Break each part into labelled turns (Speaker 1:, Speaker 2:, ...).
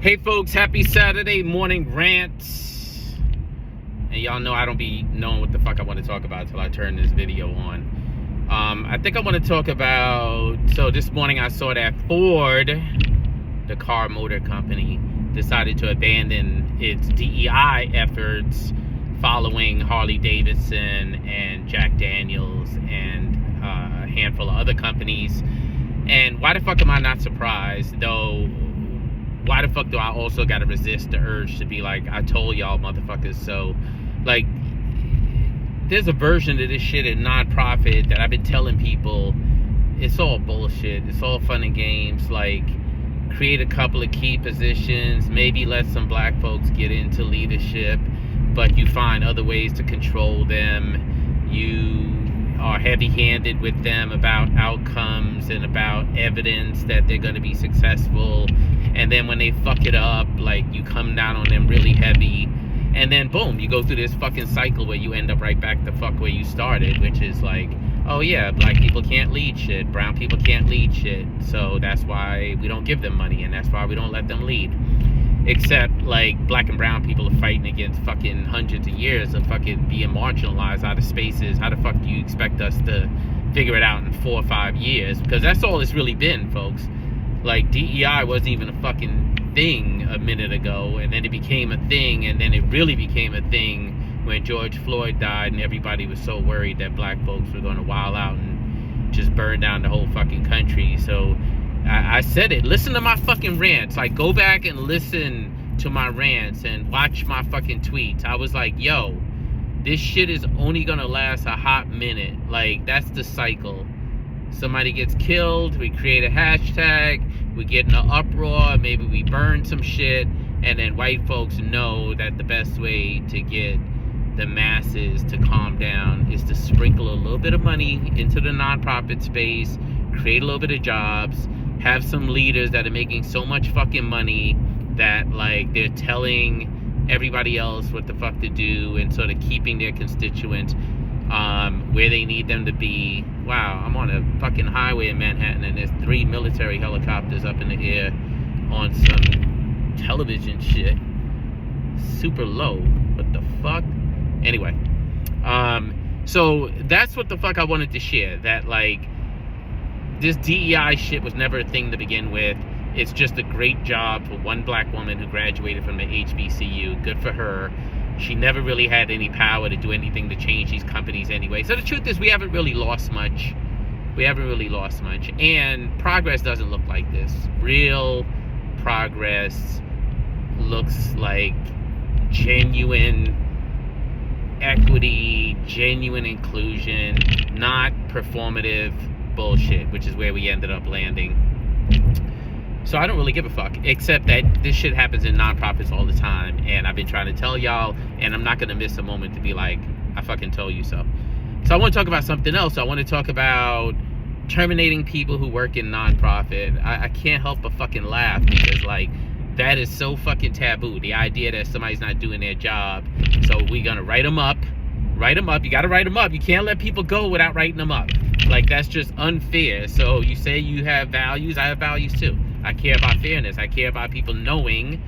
Speaker 1: Hey folks, happy Saturday morning rants. And y'all know I don't be knowing what the fuck I want to talk about until I turn this video on. I think I want to talk about, so this morning I saw that Ford, the car motor company, decided to abandon its DEI efforts following Harley Davidson and Jack Daniels and a handful of other companies. And why the fuck am I not surprised, though? Why the fuck do I also gotta resist the urge to be like, I told y'all motherfuckers so? Like, there's a version of this shit in nonprofit that I've been telling people, it's all bullshit. It's all fun and games. Like, create a couple of key positions, maybe let some black folks get into leadership, but you find other ways to control them. You are heavy-handed with them about outcomes and about evidence that they're going to be successful, and then when they fuck it up, like, you come down on them really heavy, and then boom, you go through this fucking cycle where you end up right back the fuck where you started, which is like, oh yeah, black people can't lead shit, brown people can't lead shit, so that's why we don't give them money, and that's why we don't let them lead. Except, like, black and brown people are fighting against fucking hundreds of years of fucking being marginalized out of spaces. How the fuck do you expect us to figure it out in 4 or 5 years? Because that's all it's really been, folks. Like, DEI wasn't even a fucking thing a minute ago, and then it became a thing, and then it really became a thing when George Floyd died, and everybody was so worried that black folks were going to wild out and just burn down the whole fucking country. So I said it. Listen to my fucking rants. Like, go back and listen to my rants and watch my fucking tweets. I was like, yo, this shit is only gonna last a hot minute. Like, that's the cycle. Somebody gets killed, we create a hashtag, we get in an uproar, maybe we burn some shit, and then white folks know that the best way to get the masses to calm down is to sprinkle a little bit of money into the nonprofit space, create a little bit of jobs, have some leaders that are making so much fucking money that, like, they're telling everybody else what the fuck to do and sort of keeping their constituents where they need them to be. Wow, I'm on a fucking highway in Manhattan and there's 3 military helicopters up in the air on some television shit. Super low. What the fuck? Anyway, so that's what the fuck I wanted to share. That, like, this DEI shit was never a thing to begin with. It's just a great job for one black woman who graduated from the HBCU. Good for her. She never really had any power to do anything to change these companies anyway. So the truth is, we haven't really lost much. And progress doesn't look like this. Real progress looks like genuine equity, genuine inclusion, not performative bullshit, which is where we ended up landing. So I don't really give a fuck, except that this shit happens in nonprofits all the time, and I've been trying to tell y'all, and I'm not gonna miss a moment to be like, I fucking told you so. So I want to talk about something else. I want to talk about terminating people who work in nonprofit. I can't help but fucking laugh, because, like, that is so fucking taboo. The idea that somebody's not doing their job, so we're gonna write them up. You gotta write them up. You can't let people go without writing them up. Like, that's just unfair. So you say you have values, I have values too. I care about fairness. I care about people knowing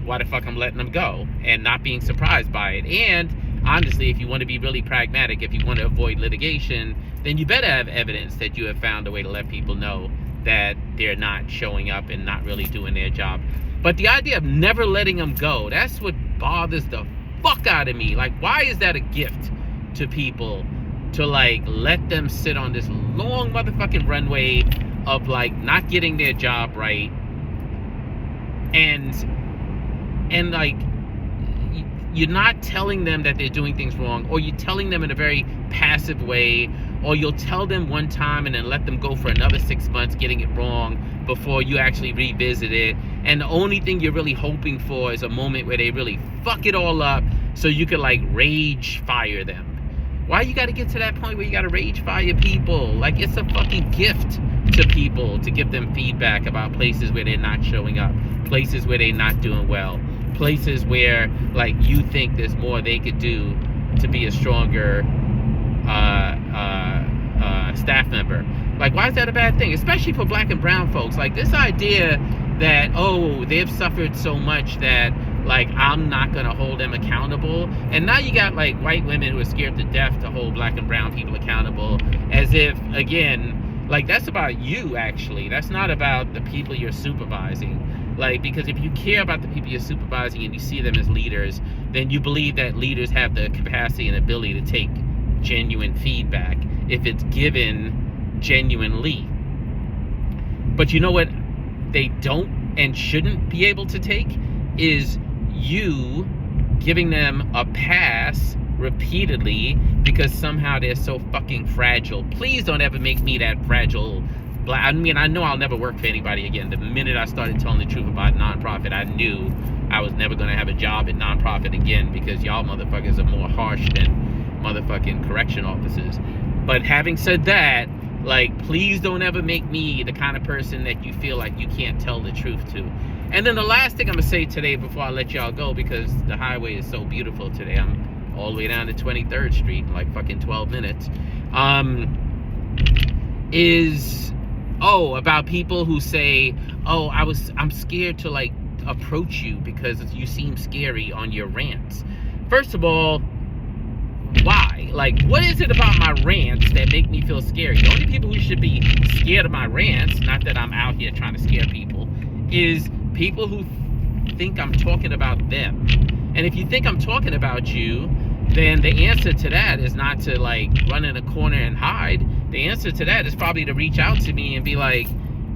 Speaker 1: why the fuck I'm letting them go and not being surprised by it. And honestly, if you want to be really pragmatic, if you want to avoid litigation, then you better have evidence that you have found a way to let people know that they're not showing up and not really doing their job. But the idea of never letting them go, that's what bothers the fuck out of me. Like, why is that a gift to people, to, like, let them sit on this long motherfucking runway of, like, not getting their job right, and like, you're not telling them that they're doing things wrong, or you're telling them in a very passive way, or you'll tell them one time and then let them go for another 6 months getting it wrong before you actually revisit it, and the only thing you're really hoping for is a moment where they really fuck it all up so you could, like, rage fire them. Why you gotta get to that point where you gotta rage fire people? Like, it's a fucking gift to people to give them feedback about places where they're not showing up, places where they're not doing well, places where, like, you think there's more they could do to be a stronger staff member. Like, why is that a bad thing? Especially for black and brown folks. Like, this idea that, oh, they've suffered so much that, like, I'm not gonna hold them accountable. And now you got, like, white women who are scared to death to hold black and brown people accountable, as if, again, like, that's about you, actually. That's not about the people you're supervising. Like, because if you care about the people you're supervising and you see them as leaders, then you believe that leaders have the capacity and ability to take genuine feedback if it's given genuinely. But you know what they don't and shouldn't be able to take is you giving them a pass repeatedly because somehow they're so fucking fragile. Please don't ever make me that fragile. I mean, I know I'll never work for anybody again. The minute I started telling the truth about nonprofit, I knew I was never going to have a job at nonprofit again, because y'all motherfuckers are more harsh than motherfucking correction officers. But having said that, like, please don't ever make me the kind of person that you feel like you can't tell the truth to. And then the last thing I'm going to say today before I let y'all go, because the highway is so beautiful today. I'm all the way down to 23rd Street in like fucking 12 minutes. Is... oh, about people who say, oh, I'm scared to, like, approach you because you seem scary on your rants. First of all, why? Like, what is it about my rants that make me feel scary? The only people who should be scared of my rants, not that I'm out here trying to scare people, is people who think I'm talking about them. And if you think I'm talking about you, then the answer to that is not to, like, run in a corner and hide. The answer to that is probably to reach out to me and be like,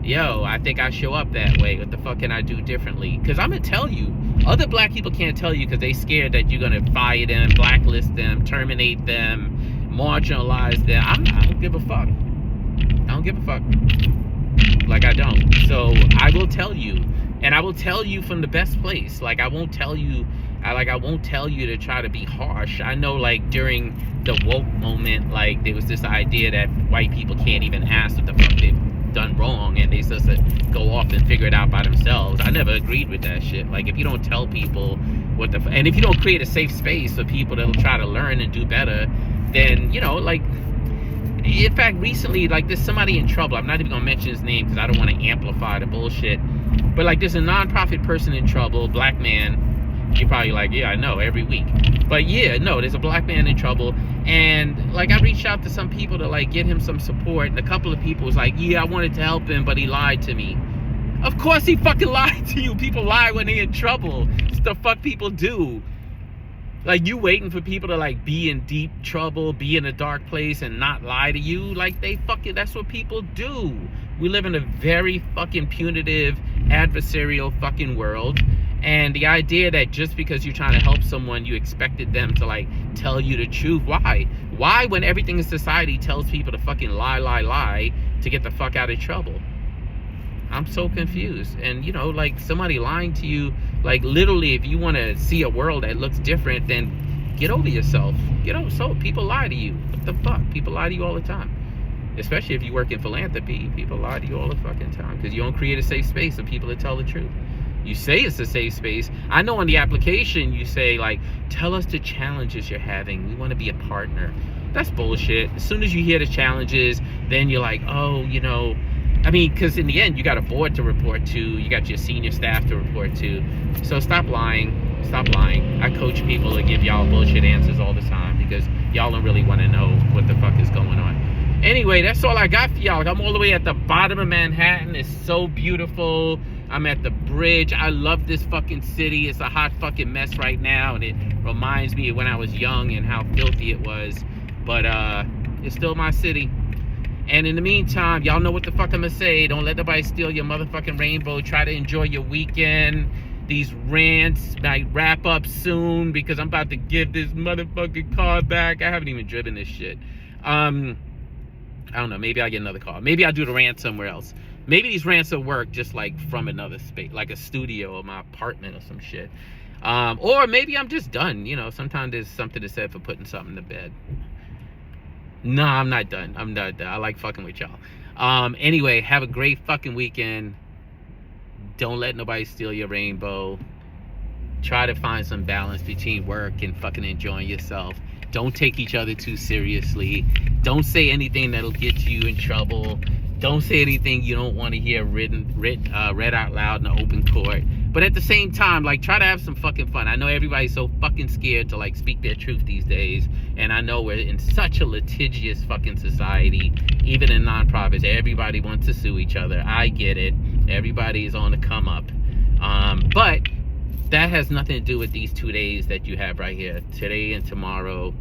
Speaker 1: yo, I think I show up that way. What the fuck can I do differently? Because I'm going to tell you. Other black people can't tell you because they scared that you're going to fire them, blacklist them, terminate them, marginalize them. I don't give a fuck. I don't give a fuck. Like, I don't. So I will tell you. And I will tell you from the best place. Like, I won't tell you to try to be harsh. I know, like, during the woke moment, like, there was this idea that white people can't even ask what the fuck they've done wrong, and they supposed to go off and figure it out by themselves. I never agreed with that shit. Like, if you don't tell people and if you don't create a safe space for people that'll try to learn and do better, then, you know, like, in fact, recently, like, there's somebody in trouble. I'm not even gonna mention his name because I don't want to amplify the bullshit. But, like, there's a nonprofit person in trouble, black man. You're probably like, yeah, I know, every week. But yeah, no, there's a black man in trouble. And, like, I reached out to some people to, like, get him some support. And a couple of people was like, yeah, I wanted to help him, but he lied to me. Of course he fucking lied to you. People lie when they're in trouble. It's the fuck people do. Like, you waiting for people to, like, be in deep trouble, be in a dark place, and not lie to you? Like, that's what people do. We live in a very fucking punitive, adversarial fucking world. And the idea that just because you're trying to help someone, you expected them to, like, tell you the truth. Why? Why, when everything in society tells people to fucking lie to get the fuck out of trouble? I'm so confused. And, you know, like, somebody lying to you, like, literally, if you want to see a world that looks different, then get over yourself. So people lie to you. What the fuck? People lie to you all the time. Especially if you work in philanthropy. People lie to you all the fucking time because you don't create a safe space for people to tell the truth. You say it's a safe space. I know on the application you say, like, tell us the challenges you're having. We want to be a partner. That's bullshit. As soon as you hear the challenges, then you're like, oh, you know, I mean, because in the end, you got a board to report to. You got your senior staff to report to. So stop lying. Stop lying. I coach people to give y'all bullshit answers all the time because y'all don't really want to know what the fuck is going on. Anyway, that's all I got for y'all. I'm all the way at the bottom of Manhattan. It's so beautiful. I'm at the bridge. I love this fucking city. It's a hot fucking mess right now, and it reminds me of when I was young and how filthy it was. But it's still my city. And in the meantime, y'all know what the fuck I'm gonna say. Don't let nobody steal your motherfucking rainbow. Try to enjoy your weekend. These rants might wrap up soon because I'm about to give this motherfucking car back. I haven't even driven this shit. I don't know. Maybe I'll get another car. Maybe I'll do the rant somewhere else. Maybe these rants will work just, like, from another space, like a studio or my apartment or some shit. Or maybe I'm just done. You know, sometimes there's something to say for putting something to bed. No, I'm not done. I'm not done. I like fucking with y'all. Anyway, have a great fucking weekend. Don't let nobody steal your rainbow. Try to find some balance between work and fucking enjoying yourself. Don't take each other too seriously. Don't say anything that'll get you in trouble. Don't say anything you don't want to hear read out loud in the open court. But at the same time, like, try to have some fucking fun. I know everybody's so fucking scared to, like, speak their truth these days. And I know we're in such a litigious fucking society. Even in nonprofits, everybody wants to sue each other. I get it. Everybody's on the come up. But that has nothing to do with these 2 days that you have right here. Today and tomorrow.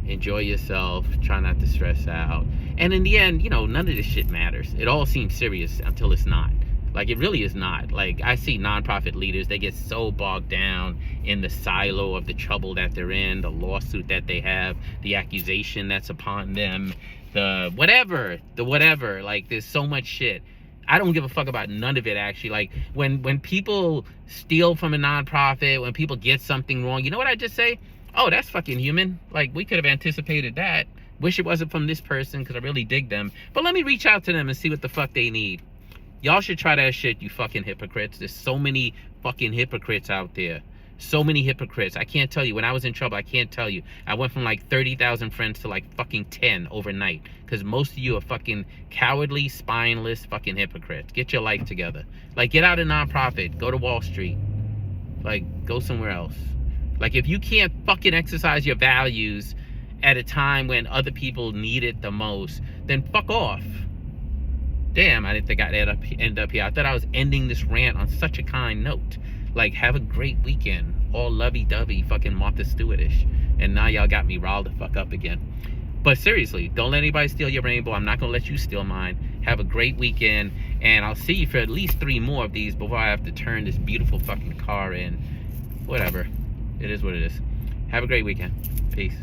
Speaker 1: Enjoy yourself. Try not to stress out. And in the end, you know, none of this shit matters. It all seems serious until it's not. Like, it really is not. Like, I see nonprofit leaders, they get so bogged down in the silo of the trouble that they're in, the lawsuit that they have, the accusation that's upon them, the whatever. Like, there's so much shit. I don't give a fuck about none of it, actually. Like, when people steal from a nonprofit, when people get something wrong, you know what I just say? Oh, that's fucking human. Like, we could have anticipated that. Wish it wasn't from this person, because I really dig them. But let me reach out to them and see what the fuck they need. Y'all should try that shit, you fucking hypocrites. There's so many fucking hypocrites out there. So many hypocrites. I can't tell you. When I was in trouble, I can't tell you. I went from like 30,000 friends to like fucking 10 overnight. Because most of you are fucking cowardly, spineless fucking hypocrites. Get your life together. Like, get out of nonprofit. Go to Wall Street. Like, go somewhere else. Like, if you can't fucking exercise your values at a time when other people need it the most, then fuck off. Damn, I didn't think I'd end up here. I thought I was ending this rant on such a kind note. Like, have a great weekend. All lovey-dovey, fucking Martha Stewart-ish. And now y'all got me riled the fuck up again. But seriously, don't let anybody steal your rainbow. I'm not going to let you steal mine. Have a great weekend. And I'll see you for at least 3 more of these before I have to turn this beautiful fucking car in. Whatever. It is what it is. Have a great weekend. Peace.